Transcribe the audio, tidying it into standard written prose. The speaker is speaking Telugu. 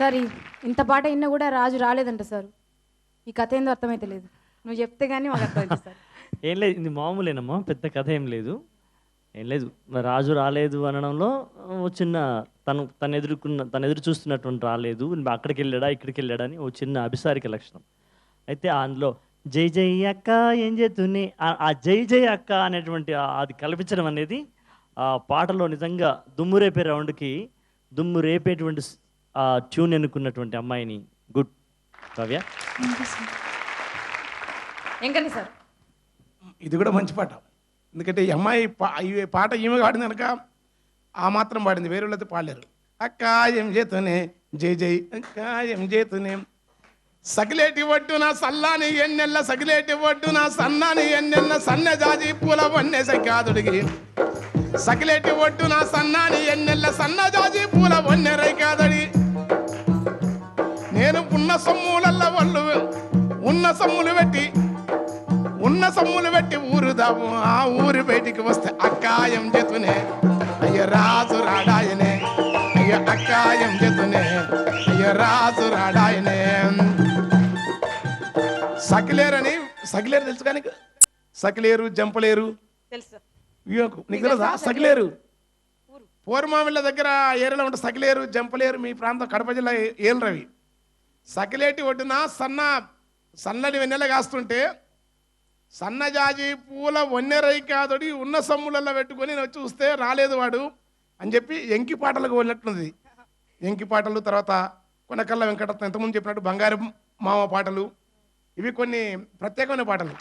సార్ ఇంత పాట ఇన్నా కూడా రాజు రాలేదంట సార్. ఈ కథ ఏందో అర్థమైతే లేదు. నువ్వు చెప్తే గానీ మాకు అర్థమైంది సార్. ఏం లేదు, ఇది మామూలేనమ్మా, పెద్ద కథ ఏం లేదు. ఏం లేదు, మరి రాజు రాలేదు అనడంలో ఓ చిన్న తను ఎదురు చూస్తున్నటువంటి రాలేదు, అక్కడికి వెళ్ళాడా ఇక్కడికి వెళ్ళాడా అని ఓ చిన్న అభిసారిక లక్షణం. అయితే అందులో జై జై అక్క ఏం చేతుని ఆ జై జై అక్క అనేటువంటి అది కల్పించడం అనేది ఆ పాటలో నిజంగా దుమ్ము రేపే రౌండ్కి దుమ్ము రేపేటువంటి ఆ ట్యూన్ ఎన్నుకున్నటువంటి అమ్మాయిని గుడ్ కావ్య. ఏంకండి సార్ ఇది కూడా మంచి పాట. ఎందుకంటే ఈ అమ్మాయి ఈ పాట ఈమె పాడింది కనుక ఆ మాత్రం పాడింది, వేరే వాళ్ళైతే పాడలేరు. అక్క ఏం చేతూనే జై జై అక్క ఏం చేతూనే సగిలేటి ఒడ్డున సల్లాని ఎన్నెల్ల సగిలేటి ఒడ్డున సన్నాని ఎన్నెల్ల సన్న జాజి పూల వన్నె సఖ్యాదుడికి సగిలేటి ఒడ్డున సన్నాని ఎన్నెల్ల సన్న జాజి పూల వన్నె రైకాదడి నేను ఉన్న సొమ్ములల్ల వాళ్ళు ఉన్న సొమ్ములు పెట్టి ఊరుదాము ఆ ఊరు బయటికి వస్తే అక్కాయం చేతునే అయ్య రాజు రాడాయనే అయ్య అక్కాయం చేతునే అయ్య రాజు రాడాయనే. సకిలేరు తెలుసు కానీ సకిలేరు జంపలేరు తెలుసు నీకు తెలుసా? సకిలేరు పూర్మామిళ్ళ దగ్గర ఏరియాలో ఉంటే సకిలేరు జంపలేరు. మీ ప్రాంతం కడప జిల్లా ఏలరవి. సకిలేటి ఒడ్డున సన్నని వెన్నెల కాస్తుంటే సన్నజాజి పూల వన్నెరైకాదొడి ఉన్న సమ్ములలో పెట్టుకొని నేను చూస్తే రాలేదు వాడు అని చెప్పి ఎంకి పాటలకు వెళ్ళినట్లుంది. ఎంకి పాటలు, తర్వాత కొనకల్ల వెంకటరత్నం ఇంతకుముందు చెప్పినట్టు బంగారు మామ పాటలు, ఇవి కొన్ని ప్రత్యేకమైన పాటలు.